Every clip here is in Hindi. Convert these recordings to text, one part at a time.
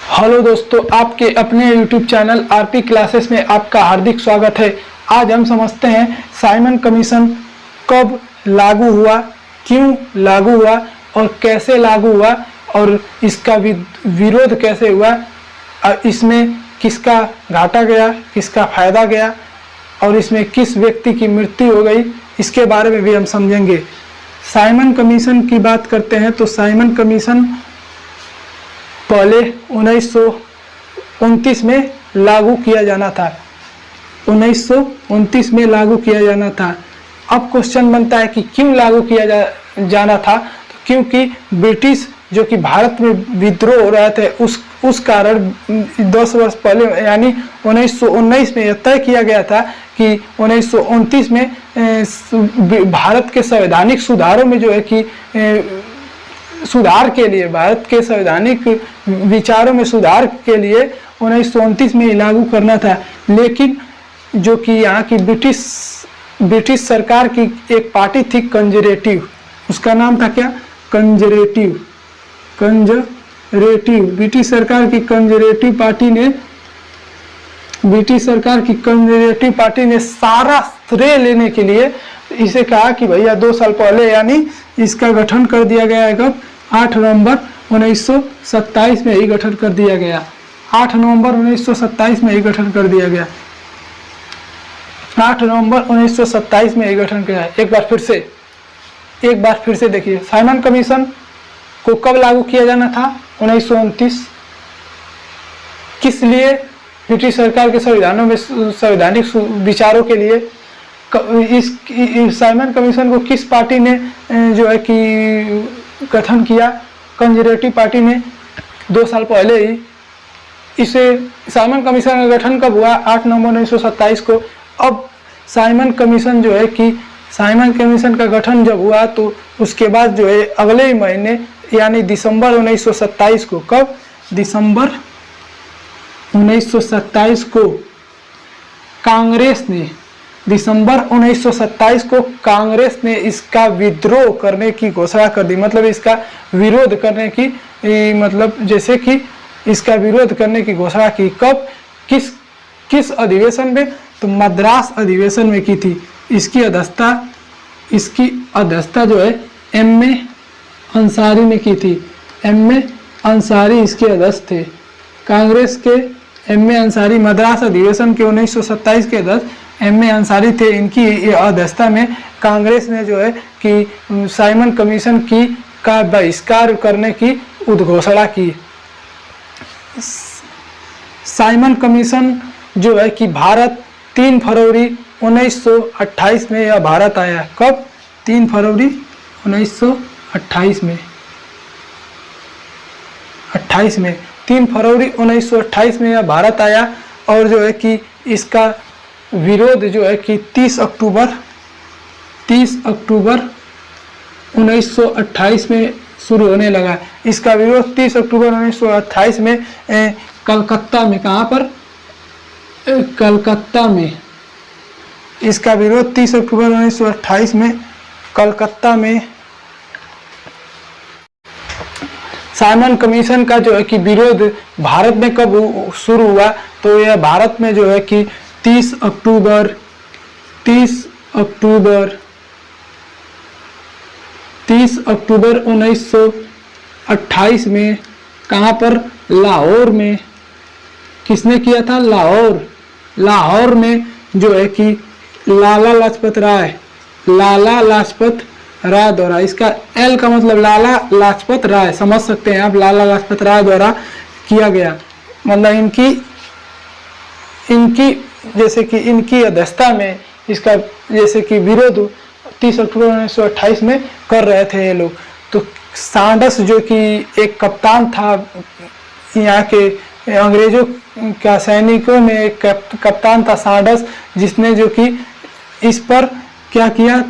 हेलो दोस्तों, आपके अपने YouTube चैनल आरपी क्लासेस में आपका हार्दिक स्वागत है। आज हम समझते हैं साइमन कमीशन कब लागू हुआ, क्यों लागू हुआ और कैसे लागू हुआ और इसका विरोध कैसे हुआ, और इसमें किसका घाटा गया, किसका फायदा गया और इसमें किस व्यक्ति की मृत्यु हो गई, इसके बारे में भी हम समझेंगे। साइमन कमीशन की बात करते हैं तो साइमन कमीशन पहले 1929 में लागू किया जाना था। 1929 में लागू किया जाना था। अब क्वेश्चन बनता है कि क्यों लागू किया जाना था, तो क्योंकि ब्रिटिश जो कि भारत में विद्रोह हो रहे थे उस कारण 10 वर्ष पहले यानी 1919 में यह तय किया गया था कि 1929 में भारत के संवैधानिक सुधारों में जो है कि सुधार के लिए, भारत के संवैधानिक विचारों में सुधार के लिए 1929 में लागू करना था। लेकिन जो कि यहाँ की ब्रिटिश सरकार की एक पार्टी थी कंजर्वेटिव, उसका नाम था क्या, कंजर्वेटिव। ब्रिटिश सरकार की कंजर्वेटिव पार्टी ने सारा श्रेय लेने के लिए इसे कहा कि भैया 2 साल पहले यानी इसका गठन कर दिया गया है। कब? 8 नवंबर 1927 में ही गठन कर दिया गया। 8 नवंबर 1927 में ही गठन कर दिया गया। 8 नवंबर 1927 में ही गठन किया। एक बार फिर से देखिए, साइमन कमीशन को कब लागू किया जाना था? 1929। किस लिए? ब्रिटिश सरकार के संविधानों में संवैधानिक विचारों के लिए। इस साइमन कमीशन को किस पार्टी ने जो है कि गठन किया? कंजर्वेटिव पार्टी ने 2 साल पहले ही। इसे साइमन कमीशन का गठन कब हुआ? 8 नवंबर 1927 को। अब साइमन कमीशन जो है कि साइमन कमीशन का गठन जब हुआ तो उसके बाद जो है अगले ही महीने यानी दिसंबर 1927 को, कब? दिसंबर 1927 को दिसंबर 1927 को कांग्रेस ने इसका विद्रोह करने की घोषणा कर दी। मतलब इसका विरोध करने की जैसे कि इसका विरोध करने की घोषणा की। कब? किस अधिवेशन में? तो मद्रास अधिवेशन में की थी। इसकी अध्यक्षता जो है M.A. अंसारी ने की थी। M.A. अंसारी इसके अध्यक्ष थे। कांग्रेस के M.A. अंसारी मद्रास अधिवेशन के 1927 के अध्यक्ष M.A. अंसारी थे। इनकी अध्यक्षता में कांग्रेस ने जो है कि साइमन कमीशन का बहिष्कार करने की उद्घोषणा की। साइमन कमीशन जो है कि भारत 3 फरवरी 1928 में यह भारत आया। कब? 3 फरवरी 1928 में। 3 फरवरी 1928 में यह भारत आया और जो है कि इसका विरोध जो है कि 30 अक्टूबर 1928 में शुरू होने लगा। इसका विरोध 30 अक्टूबर 1928 में कलकत्ता में, कहाँ पर? कलकत्ता में। इसका विरोध 30 अक्टूबर 1928 में कलकत्ता में। साइमन कमीशन का जो है कि विरोध भारत में कब शुरू हुआ? तो यह भारत में जो है कि 30 अक्टूबर 1928 में। कहाँ पर? लाहौर में। किसने किया था? लाहौर में जो है कि लाला लाजपत राय द्वारा, इसका L का मतलब लाला लाजपत राय, समझ सकते हैं आप, लाला लाजपत राय द्वारा किया गया। मतलब इनकी जैसे कि इनकी अध्यक्षता में इसका जैसे कि विरोध 30 अक्टूबर 1928 में कर रहे थे ये लोग। तो सांडस जो कि एक कप्तान था यहाँ के अंग्रेजों का, सैनिकों में एक कप्तान था सांडस, जिसने जो कि इस पर क्या किया?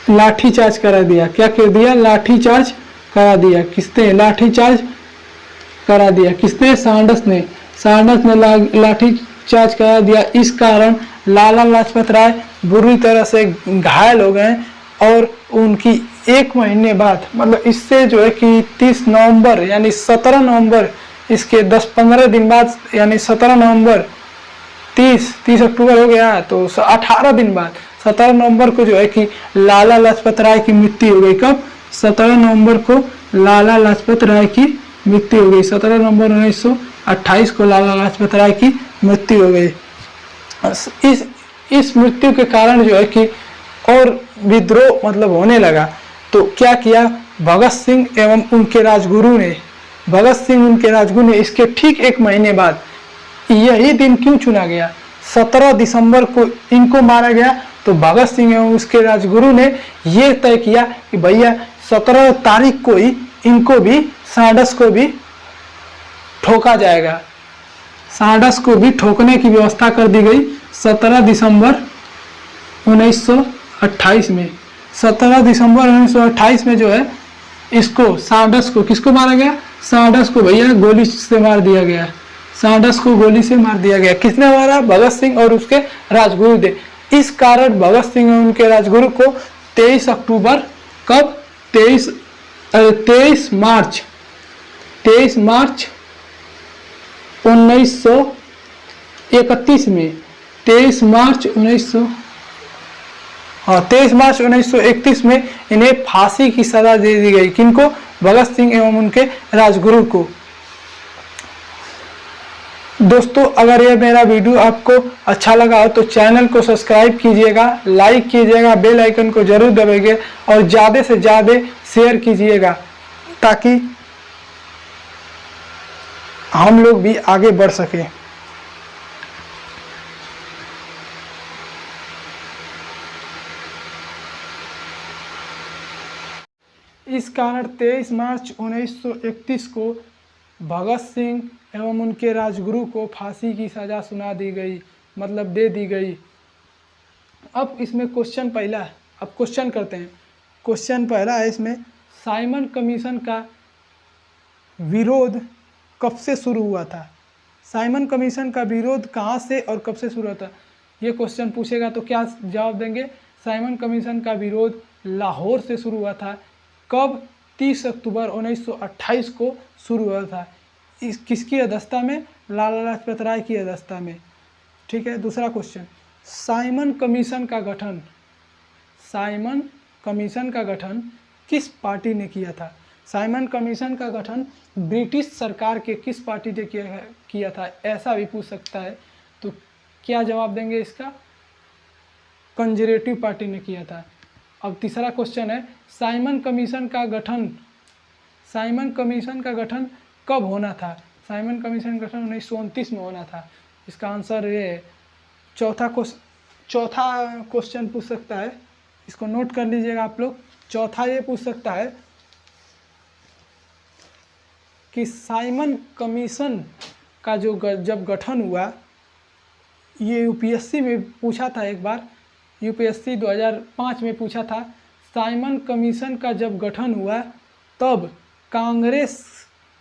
लाठीचार्ज करा दिया। क्या कर दिया? लाठीचार्ज करा दिया। किसने लाठीचार्ज करा दिया? किसने? सांडस ने लाठीचार्ज करा दिया। इस कारण लाला लाजपत राय बुरी तरह से घायल हो गए और उनकी एक महीने बाद मतलब इससे जो है कि 30 नवंबर यानी 17 नवंबर इसके 10-15 दिन बाद यानी 17 नवंबर 30 अक्टूबर हो गया तो 18 दिन बाद 17 नवंबर को जो है कि लाला लाजपत राय की मृत्यु हो गई। कब? 17 नवंबर को लाला लाजपत राय की मृत्यु हो गई। 17 नवंबर 1928 को लाला लाजपत राय की मृत्यु हो गई। इस मृत्यु के कारण जो है कि और विद्रोह मतलब होने लगा। तो क्या किया भगत सिंह एवं उनके राजगुरु ने, भगत सिंह उनके राजगुरु ने इसके ठीक एक महीने बाद, यही दिन क्यों चुना गया? 17 दिसंबर को इनको मारा गया। तो भगत सिंह एवं उसके राजगुरु ने यह तय किया कि भैया 17 तारीख को ही इनको भी, सांडस को भी ठोका जाएगा। सांडस को भी ठोकने की व्यवस्था कर दी गई 17 दिसंबर 1928 में। 17 दिसंबर 1928 में जो है इसको, सांडस को, किसको मारा गया? सांडस को भैया गोली से मार दिया गया। सांडस को गोली से मार दिया गया। किसने मारा? भगत सिंह और उसके राजगुरु ने। इस कारण भगत सिंह और उनके राजगुरु को 23 अक्टूबर, कब? 23 मार्च 1931 में, 23 मार्च 1931 में इन्हें फांसी की सजा दे दी गई। किनको? भगत सिंह एवं उनके राजगुरु को। दोस्तों अगर ये मेरा वीडियो आपको अच्छा लगा हो तो चैनल को सब्सक्राइब कीजिएगा, लाइक कीजिएगा, बेल आइकन को जरूर दबाइए और ज़्यादा से ज़्यादा शेयर कीजिएगा ताकि हम लोग भी आगे बढ़ सकें। इस कारण 23 मार्च 1931 को भगत सिंह एवं उनके राजगुरु को फांसी की सज़ा सुना दी गई, मतलब दे दी गई। अब इसमें क्वेश्चन पहला, अब क्वेश्चन करते हैं। क्वेश्चन पहला है इसमें, साइमन कमीशन का विरोध कब से शुरू हुआ था? साइमन कमीशन का विरोध कहाँ से और कब से शुरू हुआ था? ये क्वेश्चन पूछेगा तो क्या जवाब देंगे? साइमन कमीशन का विरोध लाहौर से शुरू हुआ था। कब? 30 अक्टूबर 1928 को शुरू हुआ था। इस किसकी अध्यक्षता में? लाला लाजपत राय की अध्यक्षता में। ठीक है। दूसरा क्वेश्चन, साइमन कमीशन का गठन, साइमन कमीशन का गठन किस पार्टी ने किया था? साइमन कमीशन का गठन ब्रिटिश सरकार के किस पार्टी ने किया था? ऐसा भी पूछ सकता है। तो क्या जवाब देंगे इसका? कंजर्वेटिव पार्टी ने किया था। अब तीसरा क्वेश्चन है, साइमन कमीशन का गठन, साइमन कमीशन का गठन कब होना था? साइमन कमीशन का गठन 1929 में होना था। इसका आंसर ये है। चौथा क्वेश्चन पूछ सकता है, इसको नोट कर लीजिएगा आप लोग। चौथा ये पूछ सकता है कि साइमन कमीशन का जो जब गठन हुआ, ये यूपीएससी में पूछा था एक बार, यूपीएससी 2005 में पूछा था। साइमन कमीशन का जब गठन हुआ तब कांग्रेस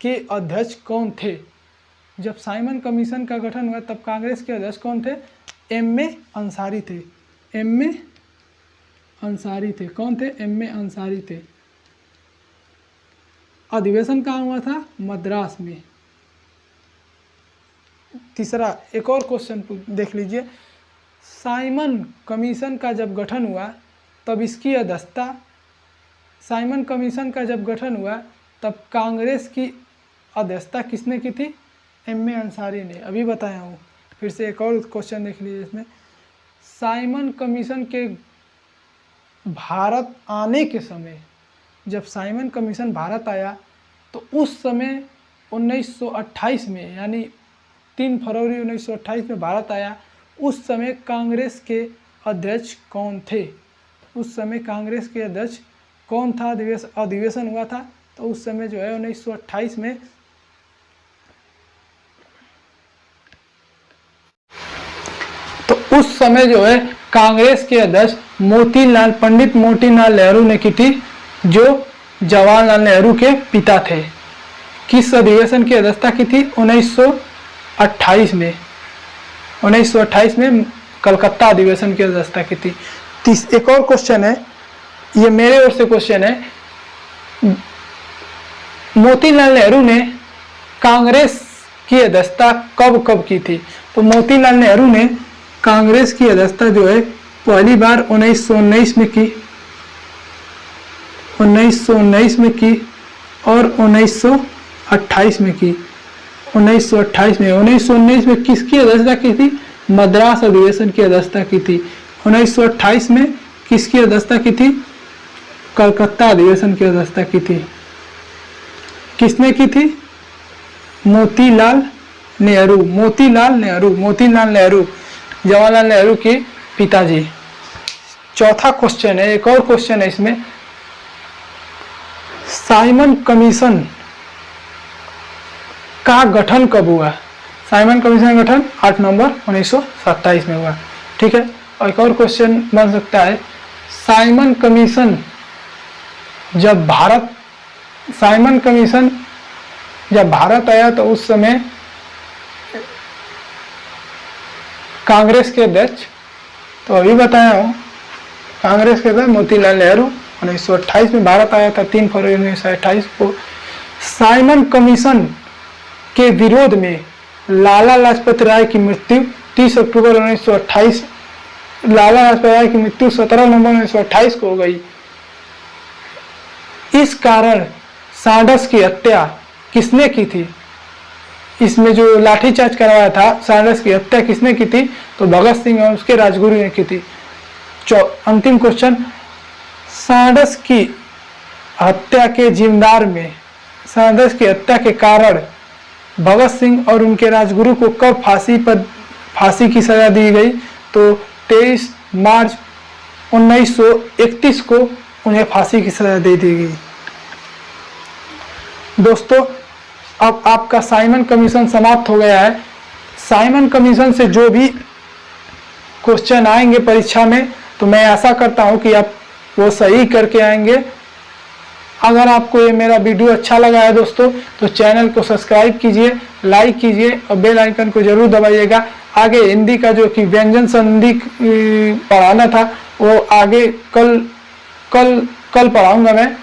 के अध्यक्ष कौन थे? जब साइमन कमीशन का गठन हुआ तब कांग्रेस के अध्यक्ष कौन थे? एम ए अंसारी थे। एम ए अंसारी थे। कौन थे? एम ए अंसारी थे। अधिवेशन कहाँ हुआ था? मद्रास में। तीसरा एक और क्वेश्चन देख लीजिए, साइमन कमीशन का जब गठन हुआ तब इसकी अध्यक्षता, साइमन कमीशन का जब गठन हुआ तब कांग्रेस की अध्यक्षता किसने की थी? एम ए अंसारी ने। अभी बताया हूँ। फिर से एक और क्वेश्चन देख लीजिए इसमें, साइमन कमीशन के भारत आने के समय, जब साइमन कमीशन भारत आया तो उस समय 1928 में, यानी 3 फरवरी 1928 में भारत आया, उस समय कांग्रेस के अध्यक्ष कौन थे? उस समय कांग्रेस के अध्यक्ष कौन था? अधिवेशन हुआ था तो उस समय जो है 1928 में तो उस समय जो है कांग्रेस के अध्यक्ष पंडित मोतीलाल नेहरू ने की थी, जो जवाहरलाल नेहरू के पिता थे। किस अधिवेशन की अध्यक्षता की थी? 1928 में। 1928 में कलकत्ता अधिवेशन की अध्यक्षता की थी। एक और क्वेश्चन है, ये मेरे ओर से क्वेश्चन है, मोतीलाल नेहरू ने कांग्रेस की अध्यक्षता कब कब की थी? तो मोतीलाल नेहरू ने कांग्रेस की अध्यक्षता जो है पहली बार 1919 में की, 1919 में की और 1928 में की। 1928 में, 1919 में किसकी अध्यक्षता की थी? मद्रास अधिवेशन की अध्यक्षता की थी। 1928 में किसकी अध्यक्षता की थी? कलकत्ता अधिवेशन की अध्यक्षता की थी। किसने की थी? मोतीलाल नेहरू। मोतीलाल नेहरू, मोतीलाल नेहरू जवाहरलाल नेहरू के पिताजी। चौथा क्वेश्चन है, एक और क्वेश्चन है इसमें, साइमन कमीशन का गठन कब हुआ? साइमन कमीशन का गठन 8 नवंबर 1927 में हुआ। ठीक है। और एक और क्वेश्चन बन सकता है, साइमन कमीशन जब भारत आया तो उस समय कांग्रेस के अध्यक्ष, तो अभी बताया हूँ, कांग्रेस के अध्यक्ष मोतीलाल नेहरू 1928 में भारत आया था, 3 फरवरी 1928 को। साइमन कमीशन के विरोध में लाला लाजपत राय की मृत्यु 30 अक्टूबर 1928, लाला लाजपत राय की मृत्यु 17 नवंबर 1928 को हो गई। इस कारण सांडर्स की हत्या किसने की थी? इसमें जो लाठीचार्ज करवाया था, सांडर्स की हत्या किसने की थी? तो भगत सिंह और उसके राजगुरु ने की थी। अंतिम क्वेश्चन, सांडर्स की हत्या के जिम्मेदार में, सांडर्स की हत्या के कारण भगत सिंह और उनके राजगुरु को कब फांसी की सजा दी गई? तो 23 मार्च 1931 को उन्हें फांसी की सजा दे दी गई। दोस्तों, अब आपका साइमन कमीशन समाप्त हो गया है। साइमन कमीशन से जो भी क्वेश्चन आएंगे परीक्षा में, तो मैं आशा करता हूं कि आप वो सही करके आएंगे। अगर आपको ये मेरा वीडियो अच्छा लगा है दोस्तों, तो चैनल को सब्सक्राइब कीजिए, लाइक कीजिए और बेल आइकन को जरूर दबाइएगा। आगे हिंदी का जो कि व्यंजन संधि पढ़ाना था, वो आगे कल पढ़ाऊंगा मैं।